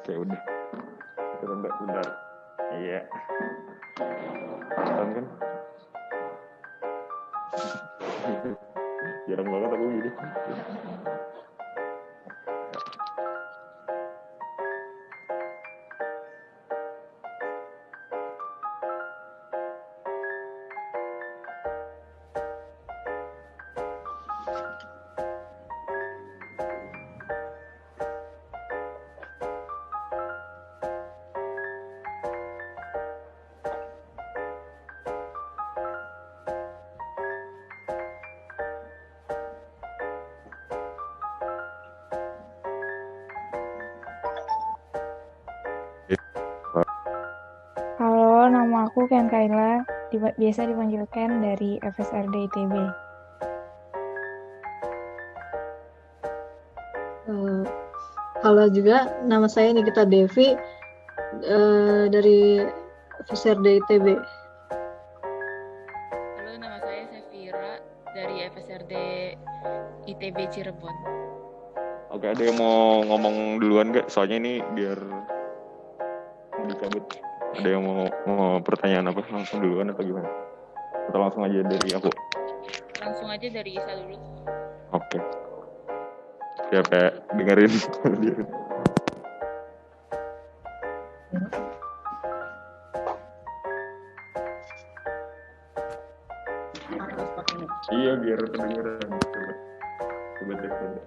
Ya udah. Bentar. Iya. Kan? Jarang banget aku gini. Halo, nama aku Ken Kaila, biasa dipanggil Ken dari FSRD ITB. Halo juga, nama saya Nikita Devi dari FSRD ITB. Halo, nama saya Safira dari FSRD ITB Cirebon. Oke, ada yang mau ngomong duluan gak? Soalnya ini biar dicabut. Ada yang mau pertanyaan apa? Langsung duluan atau gimana? Atau langsung aja dari aku? Langsung aja dari Isa dulu. Oke. Siapa dengerin? Iya, biar kedengeran. Coba tes dulu.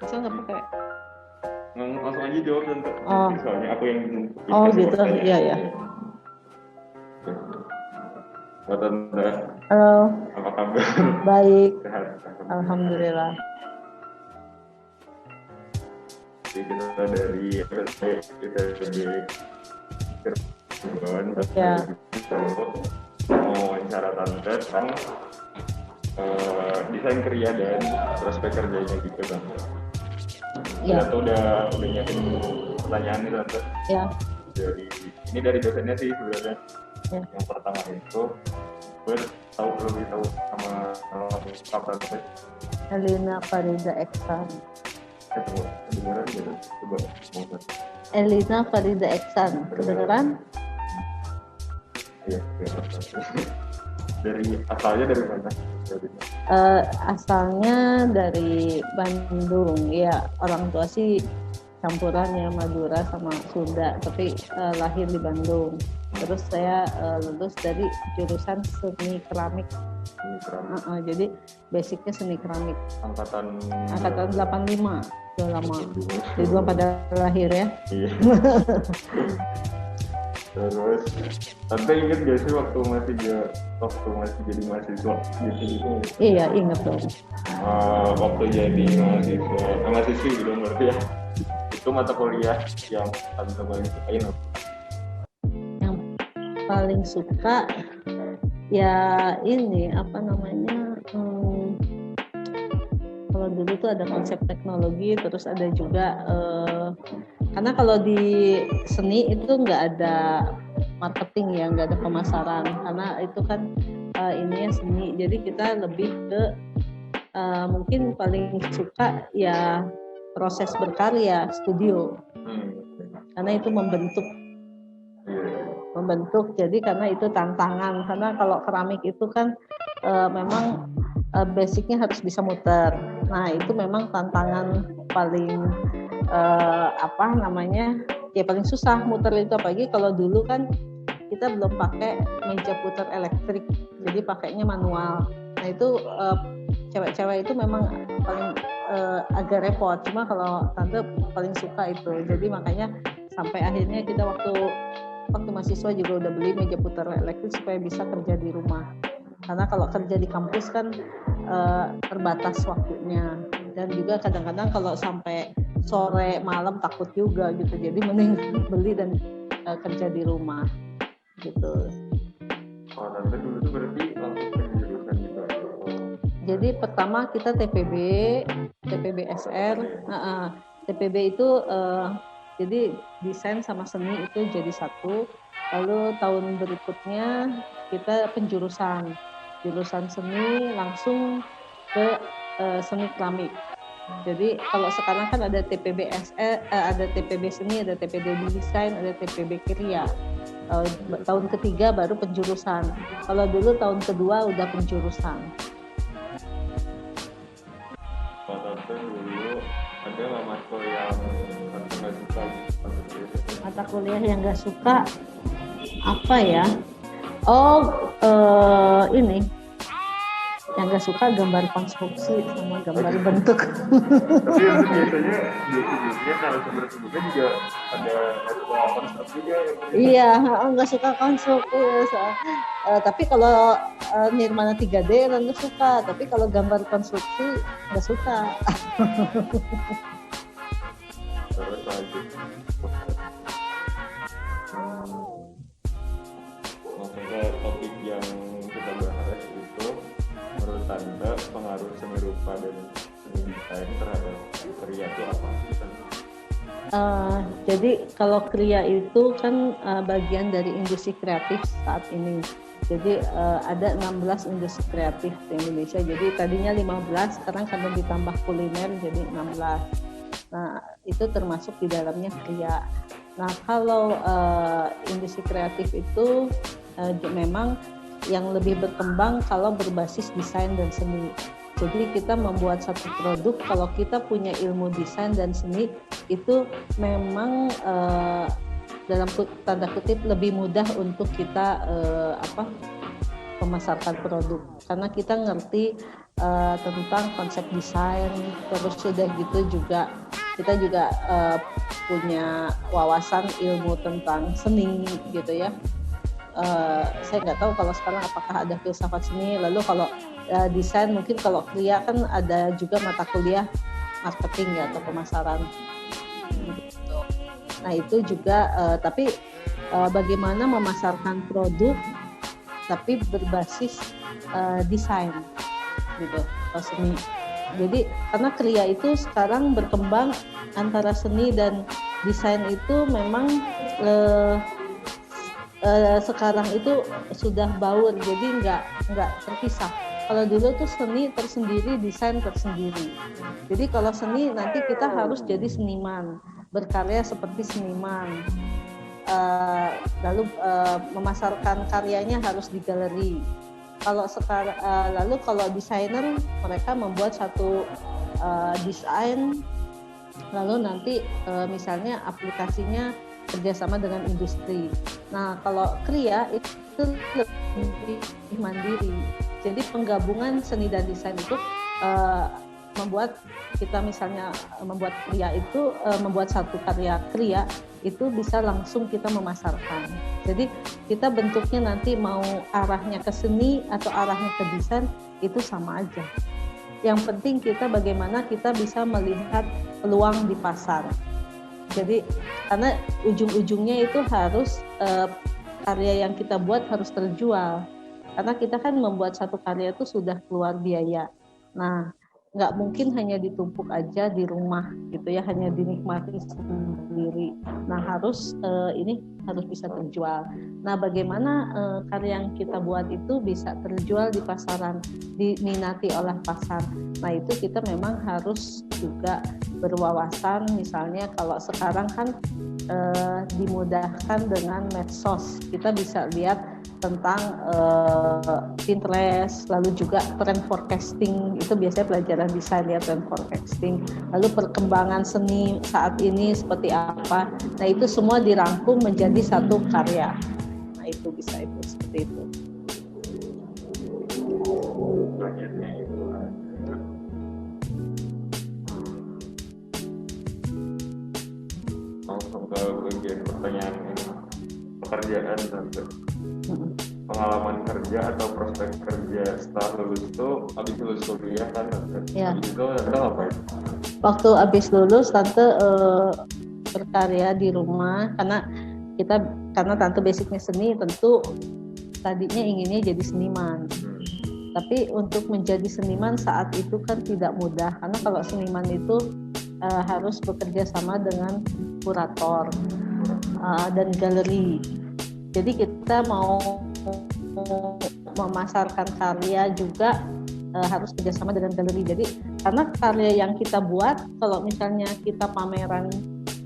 Bisa nggak pakai? Langsung aja jawab tante. Oh. Soalnya aku yang Oh gitu, iya ya. Buat tante. Halo. Apa kabar? Baik. Sehat. Alhamdulillah. Jadi kita dari FSD Cirebon. Ya. Mau wawancara tante tentang desain karya dan prospek kerjanya gitu tante. Ya. Atau udah nyiapin pertanyaan nih tante. Ya. Ini dari dosennya sih sebenarnya. Ya. Yang pertama itu gue lebih tahu sama tante. Elina Farida Eksan. Kedengeran gitu. Coba ngomong. Elina Farida Eksan, kedengeran? Iya. Dari asalnya dari mana? Asalnya dari Bandung, ya orang tua sih campuran ya Madura sama Sunda, tapi lahir di Bandung. Terus saya lulus dari jurusan seni keramik. Jadi basicnya seni keramik. Angkatan 85, udah lama. Jadi belum pada lahir ya. Iya. Terus tante inget gak sih waktu masih jadi mahasiswa gitu? Iya, inget dong. Waktu jadi mahasiswi gitu berarti ya. Itu mata kuliah yang tante paling sukain apa? Yang paling suka ya ini apa namanya? Kalau dulu tuh ada konsep teknologi, terus ada juga karena kalau di seni itu nggak ada marketing ya, nggak ada pemasaran, karena itu kan ininya seni. Jadi kita lebih ke mungkin paling suka ya proses berkarya studio, karena itu membentuk. Jadi karena itu tantangan, karena kalau keramik itu kan memang basicnya harus bisa muter. Nah itu memang tantangan paling paling susah muter itu, apalagi kalau dulu kan kita belum pakai meja putar elektrik, jadi pakainya manual. Nah itu cewek-cewek itu memang paling agak repot. Cuma kalau tante paling suka itu, jadi makanya sampai akhirnya kita waktu mahasiswa juga udah beli meja putar elektrik supaya bisa kerja di rumah. Karena kalau kerja di kampus kan terbatas waktunya, dan juga kadang-kadang kalau sampai sore malam takut juga gitu, jadi mending beli dan kerja di rumah gitu. Oh, tante dulu tuh berarti langsung ke jurusan gitu. Jadi pertama kita TPB SR. TPB itu jadi desain sama seni itu jadi satu. Lalu tahun berikutnya kita penjurusan. jurusan seni langsung ke seni keramik. Jadi kalau sekarang kan ada ada TPB seni, ada TPB desain, ada TPB kriya. Tahun ketiga baru penjurusan. Kalau dulu tahun kedua udah penjurusan. Kalau Tante dulu ada nggak matkul yang Tante nggak suka? Mata kuliah yang nggak suka apa ya? Ini yang nggak suka gambar konstruksi sama gambar bentuk. Tapi itu biasanya kalau sumber-sumbernya juga ada konstruksi juga. Iya, nggak suka konstruksi. Tapi kalau Nirmana 3D nggak suka. Tapi kalau gambar konstruksi nggak suka. Terus lanjut. Langsung ke topik yang kita bahas itu, menurut Tante pengaruh seni rupa dan seni desain terhadap karya itu apa sih Tante? Jadi kalau kriya itu kan bagian dari industri kreatif saat ini. Jadi ada 16 industri kreatif di Indonesia. Jadi tadinya 15, sekarang karena ditambah kuliner jadi 16. Nah, itu termasuk di dalamnya kriya. Nah, kalau industri kreatif itu memang yang lebih berkembang kalau berbasis desain dan seni. Jadi kita membuat satu produk, kalau kita punya ilmu desain dan seni, itu memang dalam tanda kutip lebih mudah untuk kita memasarkan produk. Karena kita ngerti tentang konsep desain, terus sudah gitu juga kita juga punya wawasan ilmu tentang seni gitu ya. Saya nggak tahu kalau sekarang apakah ada filsafat seni. Lalu kalau desain mungkin kalau kriya kan ada juga mata kuliah marketing ya atau pemasaran. Gitu. Nah itu juga tapi bagaimana memasarkan produk tapi berbasis desain gitu atau seni. Jadi karena kriya itu sekarang berkembang antara seni dan desain itu memang sekarang itu sudah baur, jadi nggak terpisah. Kalau dulu tuh seni tersendiri, desain tersendiri. Jadi kalau seni nanti kita harus jadi seniman, berkarya seperti seniman. Lalu memasarkan karyanya harus di galeri. Kalau sekarang, lalu kalau desainer mereka membuat satu desain, lalu nanti misalnya aplikasinya kerjasama dengan industri. Nah, kalau kriya itu lebih mandiri. Jadi penggabungan seni dan desain itu membuat kita misalnya membuat kriya itu membuat satu karya kriya itu bisa langsung kita memasarkan. Jadi kita bentuknya nanti mau arahnya ke seni atau arahnya ke desain itu sama aja. Yang penting kita bagaimana kita bisa melihat peluang di pasar. Jadi karena ujung-ujungnya itu harus karya yang kita buat harus terjual. Karena kita kan membuat satu karya itu sudah keluar biaya. Nah, nggak mungkin hanya ditumpuk aja di rumah gitu ya, hanya dinikmati sendiri. Nah, harus ini harus bisa terjual. Nah, bagaimana karya yang kita buat itu bisa terjual di pasaran, diminati oleh pasar. Nah, itu kita memang harus juga berwawasan. Misalnya kalau sekarang kan dimudahkan dengan medsos, kita bisa lihat tentang Pinterest, lalu juga trend forecasting, itu biasanya pelajaran desain ya, trend forecasting, lalu perkembangan seni saat ini seperti apa. Nah itu semua dirangkum menjadi satu karya. Nah itu bisa itu seperti itu. Langsung ke bagian pertanyaan ini, pekerjaan Tante. Pengalaman kerja atau prospek kerja setelah lulus itu, habis lulus kuliah kan Tante? Ya. Habis itu Tante ngapain? Waktu habis lulus Tante berkarya di rumah karena Tante basicnya seni, tentu tadinya inginnya jadi seniman. Tapi untuk menjadi seniman saat itu kan tidak mudah, karena kalau seniman itu harus bekerja sama dengan kurator dan galeri. Jadi kita mau memasarkan karya juga harus kerjasama dengan galeri. Jadi karena karya yang kita buat, kalau misalnya kita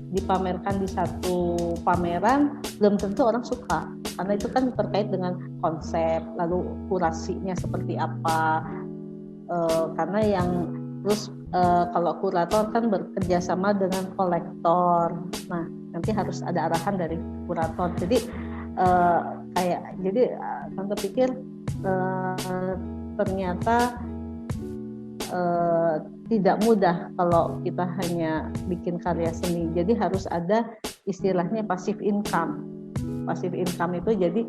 dipamerkan di satu pameran, belum tentu orang suka, karena itu kan terkait dengan konsep, lalu kurasinya seperti apa. Karena yang terus kalau kurator kan bekerja sama dengan kolektor, nah nanti harus ada arahan dari kurator. Jadi tante pikir ternyata tidak mudah kalau kita hanya bikin karya seni. Jadi harus ada istilahnya passive income. Passive income itu jadi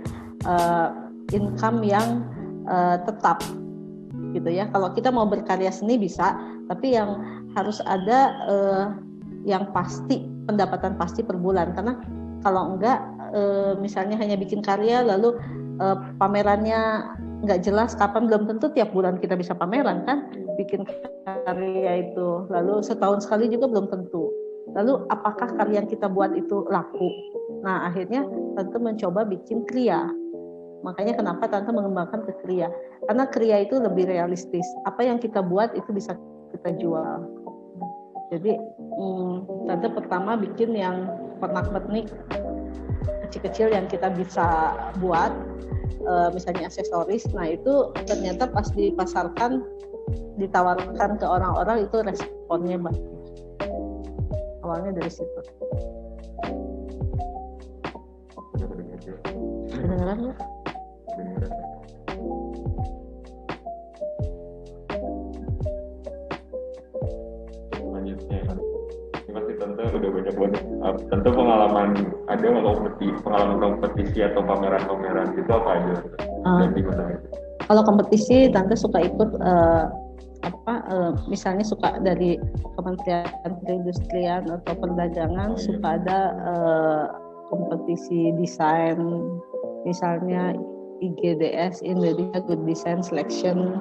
income yang tetap gitu ya. Kalau kita mau berkarya seni bisa, tapi yang harus ada yang pasti, pendapatan pasti per bulan. Karena kalau enggak misalnya hanya bikin karya lalu pamerannya nggak jelas kapan, belum tentu tiap bulan kita bisa pameran kan, bikin karya itu. Lalu setahun sekali juga belum tentu. Lalu apakah karya yang kita buat itu laku? Nah akhirnya tante mencoba bikin kriya. Makanya kenapa tante mengembangkan ke kriya, karena kriya itu lebih realistis. Apa yang kita buat itu bisa kita jual. Jadi tante pertama bikin yang pernak-pernik kecil-kecil yang kita bisa buat, misalnya aksesoris. Nah itu ternyata pas dipasarkan, ditawarkan ke orang-orang, itu responnya bagus. Awalnya dari situ. Kedengeran nggak? Selanjutnya ini pasti tante udah banyak banget. Tentu pengalaman, ada nggak pengalaman kompetisi atau pameran-pameran itu apa aja? Dan di mana? Kalau kompetisi tante suka ikut misalnya suka dari Kementerian Perindustrian atau Perdagangan, suka ada kompetisi desain, misalnya IGDS, Indonesia Good Design Selection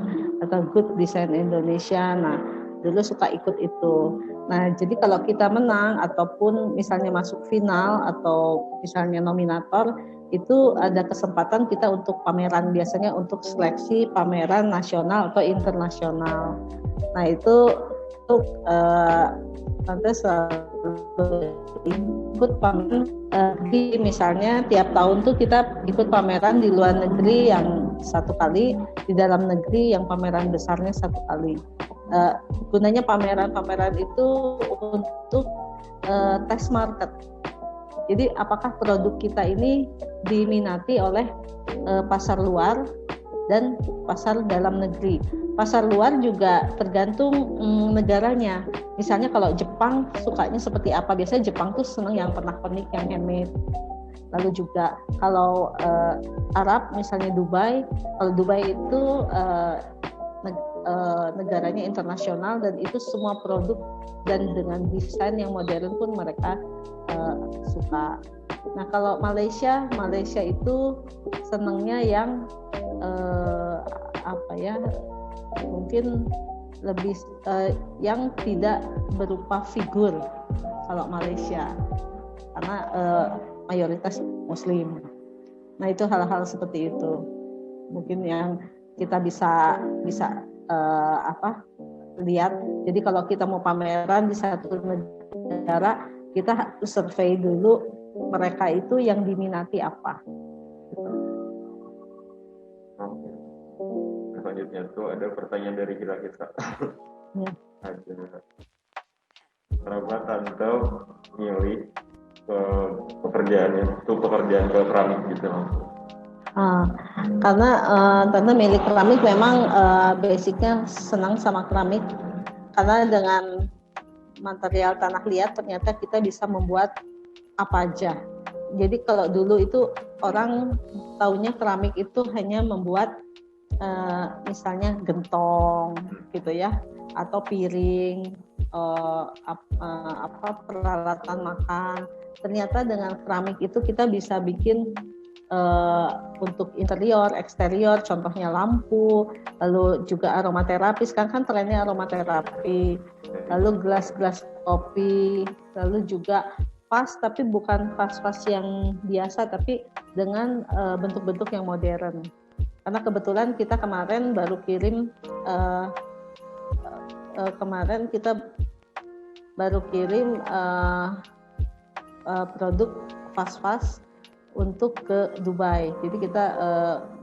atau Good Design Indonesia. Nah dulu suka ikut itu. Nah jadi kalau kita menang ataupun misalnya masuk final atau misalnya nominator, itu ada kesempatan kita untuk pameran, biasanya untuk seleksi pameran nasional atau internasional. Nah itu tante selalu ikut pameran. Misalnya tiap tahun tuh kita ikut pameran di luar negeri yang satu kali, di dalam negeri yang pameran besarnya satu kali. Gunanya pameran-pameran itu untuk test market. Jadi apakah produk kita ini diminati oleh pasar luar dan pasar dalam negeri. Pasar luar juga tergantung negaranya. Misalnya kalau Jepang sukanya seperti apa? Biasanya Jepang tuh senang yang pernak-pernik, yang handmade. Lalu juga kalau Arab, misalnya Dubai. Kalau Dubai itu negaranya internasional dan itu semua produk dan dengan desain yang modern pun mereka suka. Nah kalau Malaysia itu senangnya yang mungkin lebih yang tidak berupa figur kalau Malaysia, karena mayoritas Muslim. Nah itu hal-hal seperti itu mungkin yang kita bisa lihat. Jadi kalau kita mau pameran di satu negara, kita harus survei dulu mereka itu yang diminati apa. Selanjutnya tuh ada pertanyaan dari kita. Ya. Ada kenapa tante milih pekerjaan ke keramik gitu langsung? Karena tante milih keramik memang basicnya senang sama keramik, karena dengan material tanah liat ternyata kita bisa membuat apa aja. Jadi kalau dulu itu orang taunya keramik itu hanya membuat misalnya gentong gitu ya, atau piring, peralatan makan. Ternyata dengan keramik itu kita bisa bikin untuk interior, eksterior, contohnya lampu, lalu juga aromaterapi. Sekarang kan trennya aromaterapi, lalu gelas-gelas kopi, lalu juga vas, tapi bukan vas yang biasa, tapi dengan bentuk-bentuk yang modern. Karena kebetulan kita kemarin baru kirim produk Fast untuk ke Dubai. Jadi kita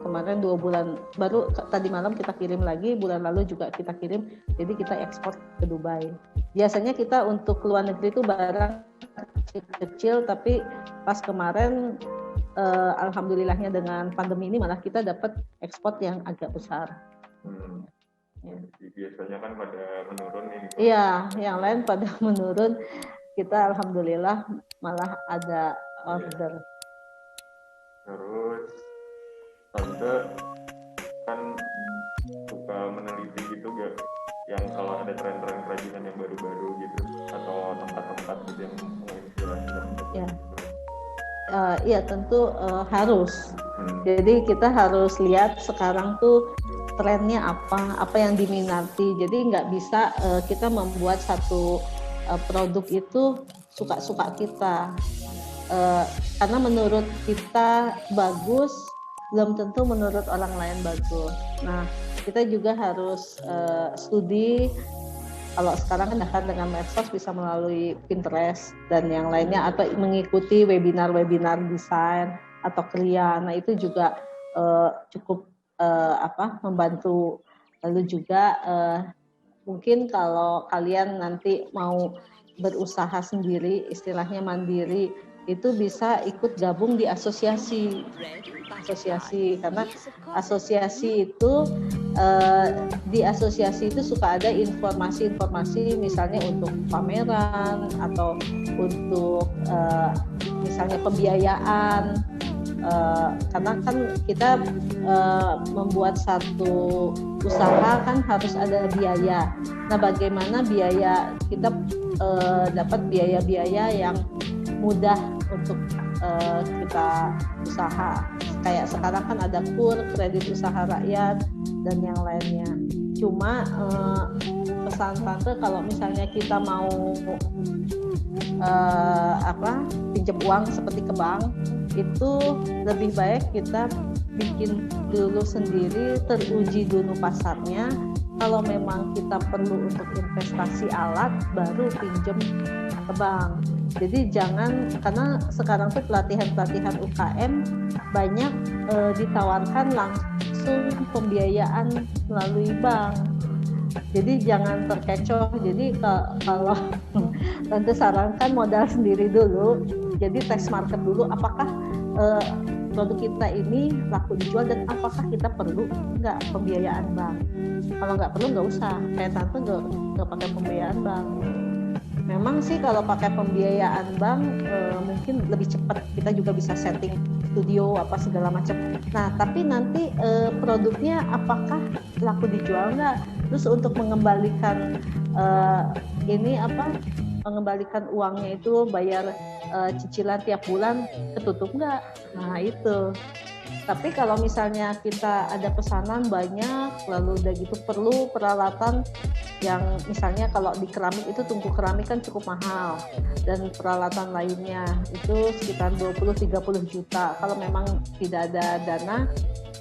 kemarin 2 bulan, baru tadi malam kita kirim lagi, bulan lalu juga kita kirim. Jadi kita ekspor ke Dubai. Biasanya kita untuk luar negeri itu barang kecil, tapi pas kemarin alhamdulillahnya dengan pandemi ini malah kita dapat ekspor yang agak besar. Ya. Biasanya kan pada menurun ini. Iya, yang lain pada menurun. Kita alhamdulillah malah ada order. Terus Tante kan suka meneliti gitu gak? Yang kalau ada tren-tren kerajinan yang baru-baru gitu atau tempat-tempat gitu yang menginspirasi. Ya. Iya tentu harus. Jadi kita harus lihat sekarang tuh trennya apa yang diminati. Jadi nggak bisa kita membuat satu produk itu suka-suka kita. Karena menurut kita bagus, belum tentu menurut orang lain bagus. Nah, kita juga harus studi. Kalau sekarang kan dengan medsos bisa melalui Pinterest dan yang lainnya, atau mengikuti webinar-webinar desain atau kriya. Nah, itu juga cukup membantu. Lalu juga mungkin kalau kalian nanti mau berusaha sendiri, istilahnya mandiri, itu bisa ikut gabung di asosiasi, karena asosiasi itu di asosiasi itu suka ada informasi misalnya untuk pameran atau untuk misalnya pembiayaan, karena kan kita membuat satu usaha kan harus ada biaya. Nah, bagaimana biaya kita dapat biaya-biaya yang mudah untuk kita usaha. Kayak sekarang kan ada KUR, kredit usaha rakyat, dan yang lainnya. Cuma pesan Tante kalau misalnya kita mau pinjam uang seperti ke bank, itu lebih baik kita bikin dulu sendiri, teruji dulu pasarnya. Kalau memang kita perlu untuk investasi alat, baru pinjam ke bank. Jadi jangan, karena sekarang tuh pelatihan UKM banyak ditawarkan langsung pembiayaan melalui bank. Jadi jangan terkecoh. Jadi kalau Tante sarankan modal sendiri dulu. Jadi tes market dulu, apakah produk kita ini laku dijual dan apakah kita perlu nggak pembiayaan bank. Kalau nggak perlu nggak usah. Kayak Tante nggak pakai pembiayaan bank. Memang sih kalau pakai pembiayaan bank mungkin lebih cepat, kita juga bisa setting studio apa segala macam. Nah, tapi nanti produknya apakah laku dijual nggak? Terus untuk mengembalikan mengembalikan uangnya itu, bayar cicilan tiap bulan ketutup nggak? Nah itu. Tapi kalau misalnya kita ada pesanan banyak, lalu udah gitu perlu peralatan yang misalnya kalau di keramik itu tungku keramik kan cukup mahal, dan peralatan lainnya itu sekitar 20-30 juta. Kalau memang tidak ada dana,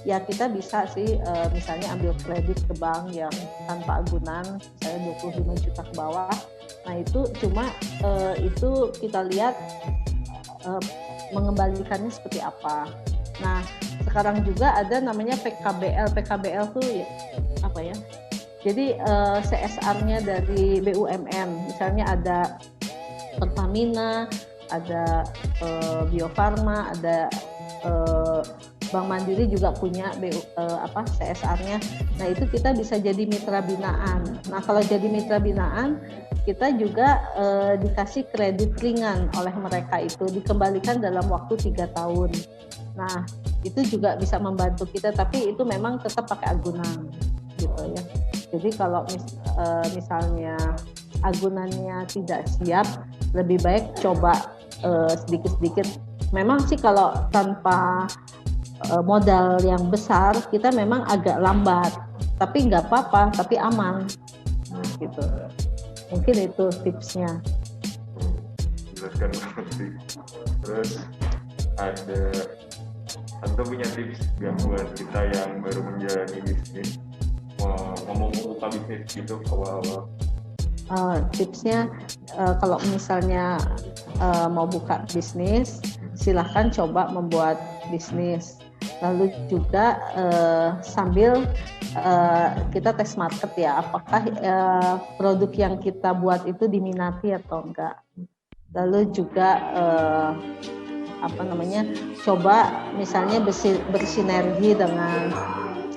ya kita bisa sih misalnya ambil kredit ke bank yang tanpa agunan, misalnya 25 juta ke bawah. Nah itu cuma itu kita lihat mengembalikannya seperti apa. Nah sekarang juga ada namanya PKBL. PKBL tuh ya, apa ya? Jadi CSR-nya dari BUMN, misalnya ada Pertamina, ada Bio Farma, ada Bank Mandiri juga punya CSR-nya. Nah itu kita bisa jadi mitra binaan. Nah kalau jadi mitra binaan, kita juga dikasih kredit ringan oleh mereka, itu dikembalikan dalam waktu 3 tahun. Nah itu juga bisa membantu kita, tapi itu memang tetap pakai agunan gitu ya. Jadi kalau misalnya agunannya tidak siap, lebih baik coba sedikit-sedikit. Memang sih kalau tanpa modal yang besar kita memang agak lambat, tapi nggak apa-apa, tapi aman gitu. Mungkin itu tipsnya. Jelaskan banget sih. Terus ada Tante punya tips gak buat kita yang baru menjalani bisnis, mau buka bisnis gitu awal-awal? Tipsnya kalau misalnya mau buka bisnis, silahkan coba membuat bisnis. Lalu juga sambil kita tes market ya, apakah produk yang kita buat itu diminati atau enggak. Lalu juga coba misalnya bersinergi dengan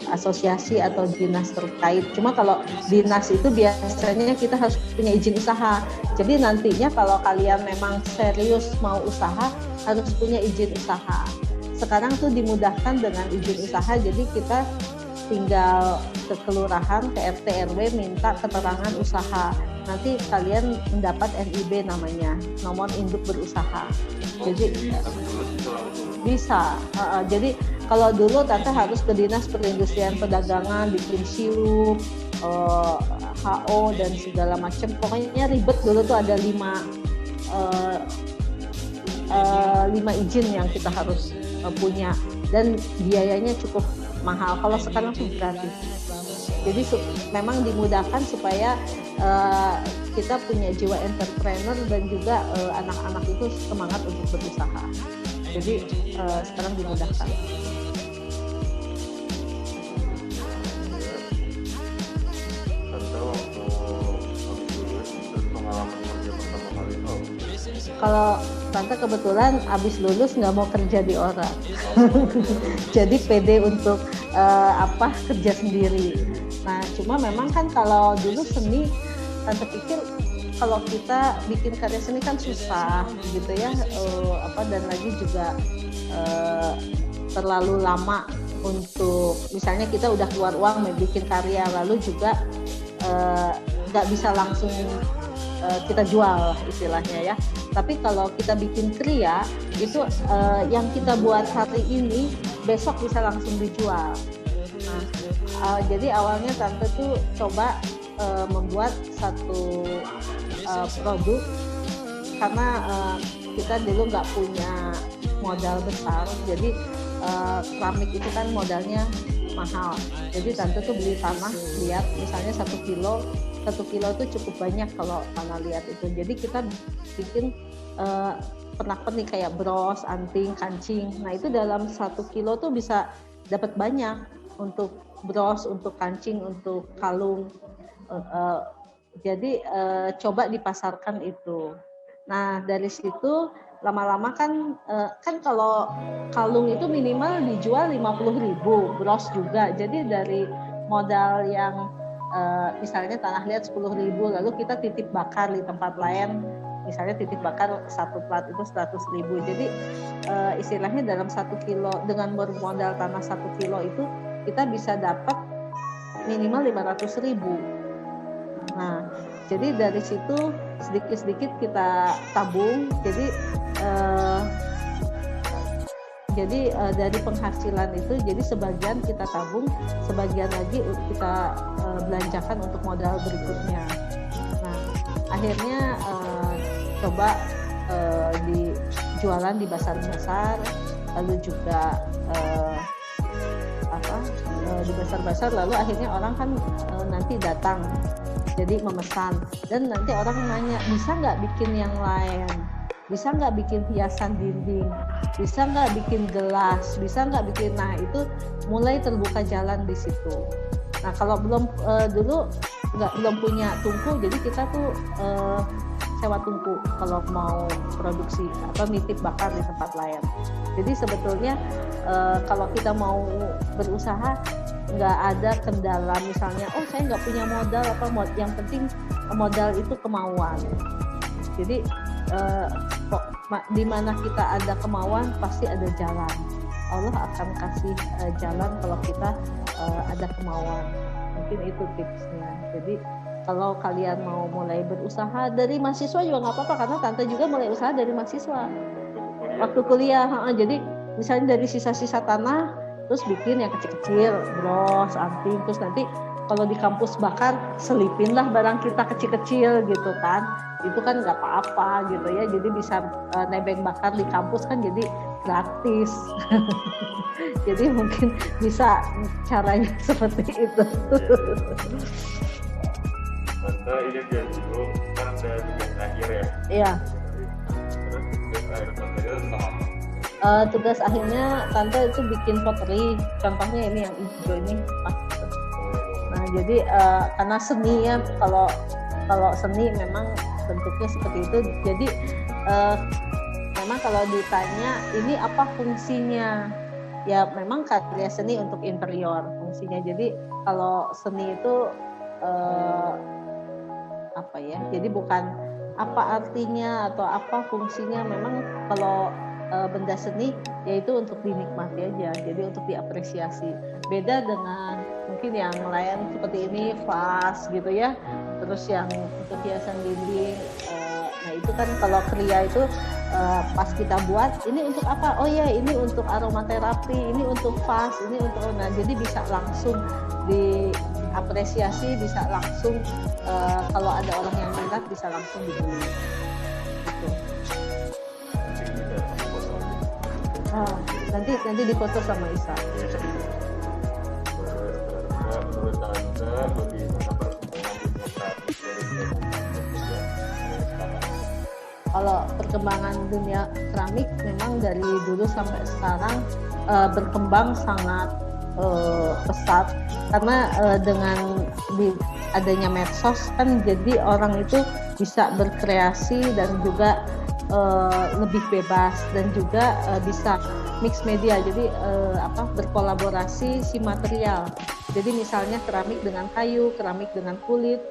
asosiasi atau dinas terkait. Cuma kalau dinas itu biasanya kita harus punya izin usaha. Jadi nantinya kalau kalian memang serius mau usaha, harus punya izin usaha. Sekarang tuh dimudahkan dengan izin usaha, jadi kita tinggal ke kelurahan, ke RT RW minta keterangan usaha. Nanti kalian mendapat NIB namanya, nomor induk berusaha. Jadi bisa. Jadi kalau dulu Tante harus ke dinas perindustrian perdagangan, bikin sirup, HO dan segala macam. Pokoknya ribet dulu tuh ada 5 izin yang kita harus punya dan biayanya cukup mahal. Kalau sekarang tuh gratis. Jadi memang dimudahkan supaya kita punya jiwa entrepreneur dan juga anak-anak itu semangat untuk berusaha. Jadi sekarang dimudahkan. Kalau Tante kebetulan abis lulus nggak mau kerja di orang, jadi pede untuk kerja sendiri. Nah, cuma memang kan kalau dulu seni, Tante pikir kalau kita bikin karya seni kan susah gitu ya, dan lagi juga terlalu lama untuk misalnya kita udah keluar uang bikin karya, lalu juga nggak bisa langsung kita jual istilahnya ya. Tapi kalau kita bikin kriya itu yang kita buat hari ini besok bisa langsung dijual. Nah, jadi awalnya Tante tuh coba membuat satu produk karena kita dulu nggak punya modal besar, jadi keramik itu kan modalnya mahal. Jadi Tante tuh beli tanah, lihat misalnya 1 kilo itu cukup banyak kalau tanah liat itu. Jadi kita bikin pernak-pernik kayak bros, anting, kancing. Nah itu dalam 1 kilo tuh bisa dapat banyak untuk bros, untuk kancing, untuk kalung. Jadi coba dipasarkan itu. Nah dari situ lama-lama kan kalau kalung itu minimal dijual 50.000, bros juga. Jadi dari modal yang misalnya tanah liat 10.000, lalu kita titip bakar di tempat lain, misalnya titip bakar 1 plat itu 100.000. Jadi istilahnya dalam 1 kilo dengan bermodal tanah 1 kilo itu kita bisa dapat minimal 500.000. Nah, jadi dari situ sedikit-sedikit kita tabung. Jadi dari penghasilan itu, jadi sebagian kita tabung, sebagian lagi kita belanjakan untuk modal berikutnya. Nah, akhirnya coba jualan di pasar-pasar, lalu juga di pasar-pasar, lalu akhirnya orang kan nanti datang, jadi memesan, dan nanti orang nanya, bisa nggak bikin yang lain? Bisa nggak bikin hiasan dinding, bisa nggak bikin gelas, bisa nggak bikin, nah itu mulai terbuka jalan di situ. Nah kalau belum belum punya tungku, jadi kita tuh sewa tungku kalau mau produksi atau nitip bakar di tempat lain. Jadi sebetulnya kalau kita mau berusaha nggak ada kendala, misalnya saya nggak punya modal yang penting modal itu kemauan. Jadi di mana kita ada kemauan pasti ada jalan. Allah akan kasih jalan kalau kita ada kemauan. Mungkin itu tipsnya. Jadi kalau kalian mau mulai berusaha dari mahasiswa juga nggak apa-apa, karena Tante juga mulai usaha dari mahasiswa waktu kuliah. Jadi misalnya dari sisa-sisa tanah terus bikin yang kecil-kecil, bros, anting, terus nanti kalau di kampus bakar selipinlah barang kita kecil-kecil gitu kan. Itu kan nggak apa-apa gitu ya, jadi bisa nebeng bakar di kampus kan, jadi gratis. Jadi mungkin bisa caranya seperti itu. Tante ini dia dulu kan ada tugas akhir ya. Iya. Terus tugas akhir tante itu tentang apa? Tugas akhirnya tante itu bikin pottery. Contohnya ini yang hijau ini. Nah, jadi karena seni ya, kalau seni memang bentuknya seperti itu. Jadi memang kalau ditanya ini apa fungsinya, ya memang karya seni untuk interior fungsinya. Jadi kalau seni itu apa ya? Jadi bukan apa artinya atau apa fungsinya. Memang kalau benda seni yaitu untuk dinikmati aja. Jadi untuk diapresiasi. Beda dengan mungkin yang lain seperti ini vas gitu ya. Terus yang untuk hiasan dinding. Nah itu kan kalau kriya itu pas kita buat ini untuk apa? Oh ya ini untuk aromaterapi, ini untuk vas, ini untuk jadi bisa langsung diapresiasi, bisa langsung kalau ada orang yang minat bisa langsung dibeli. Gitu. Nanti difoto sama Isa. Menurut tante bagaimana Kalau perkembangan dunia keramik memang dari dulu sampai sekarang berkembang sangat pesat karena dengan adanya medsos kan jadi orang itu bisa berkreasi dan juga lebih bebas dan juga bisa mix media, jadi berkolaborasi si material. Jadi misalnya keramik dengan kayu, keramik dengan kulit,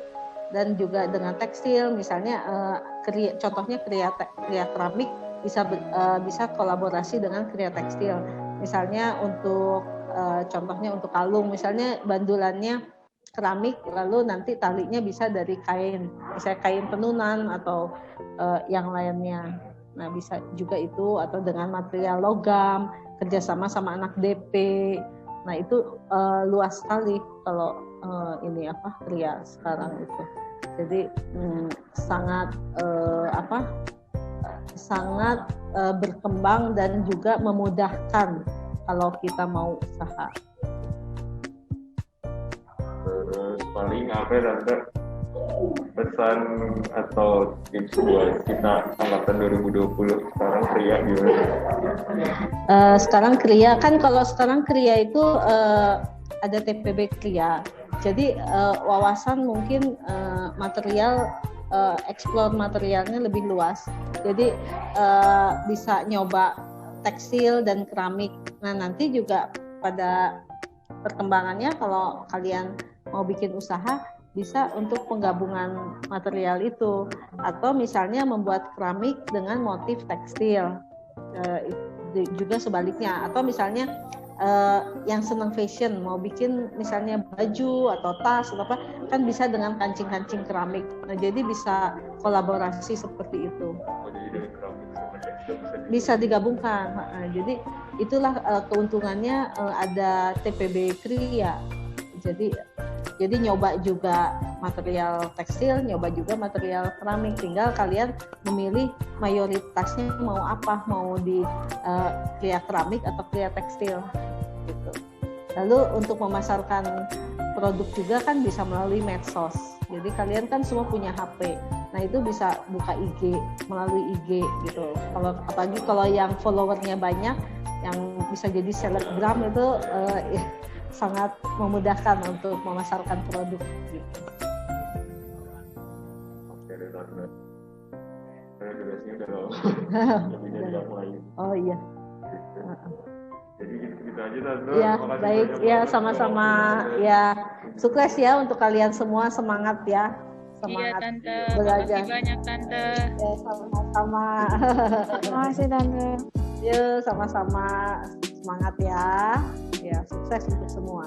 dan juga dengan tekstil. Misalnya contohnya kriya keramik bisa kolaborasi dengan kriya tekstil. Misalnya untuk contohnya untuk kalung, misalnya bandulannya keramik, lalu nanti talinya bisa dari kain, misalnya kain tenunan atau yang lainnya. Nah bisa juga itu, atau dengan material logam, kerjasama sama anak DP. Nah itu luas sekali kalau ini kriya sekarang itu. Jadi sangat sangat berkembang dan juga memudahkan kalau kita mau usaha. Terus paling apa ya tante, pesan atau tips buat kita angkatan 2020 sekarang kriya gimana? Sekarang kriya kan, kalau sekarang kriya itu ada TPB kriya. Jadi wawasan mungkin material, explore materialnya lebih luas. Jadi bisa nyoba tekstil dan keramik. Nah nanti juga pada perkembangannya kalau kalian mau bikin usaha bisa untuk penggabungan material itu, atau misalnya membuat keramik dengan motif tekstil, juga sebaliknya, atau misalnya yang senang fashion mau bikin misalnya baju atau tas atau apa, kan bisa dengan kancing-kancing keramik. Nah jadi bisa kolaborasi seperti itu, bisa digabungkan. Jadi itulah keuntungannya ada TPB kriya. Jadi nyoba juga material tekstil, nyoba juga material keramik. Tinggal kalian memilih mayoritasnya mau apa, mau di kriya keramik atau kriya tekstil gitu. Lalu untuk memasarkan produk juga kan bisa melalui medsos. Jadi kalian kan semua punya HP. Nah itu bisa buka IG, melalui IG gitu. Apalagi kalau yang followernya banyak, yang bisa jadi selebgram itu ya, sangat memudahkan untuk memasarkan produk gitu. Oke, tante. Durasinya udah lama. Lebih dari aku lagi. Oh iya. Jadi gitu aja tante. Ya baik ya, sama-sama ya, sukses ya untuk kalian semua, semangat ya. Iya tante, belajar. makasih banyak tante. Ya sama-sama. Terima kasih Tante. Ya sama-sama, semangat ya. Ya sukses untuk semua.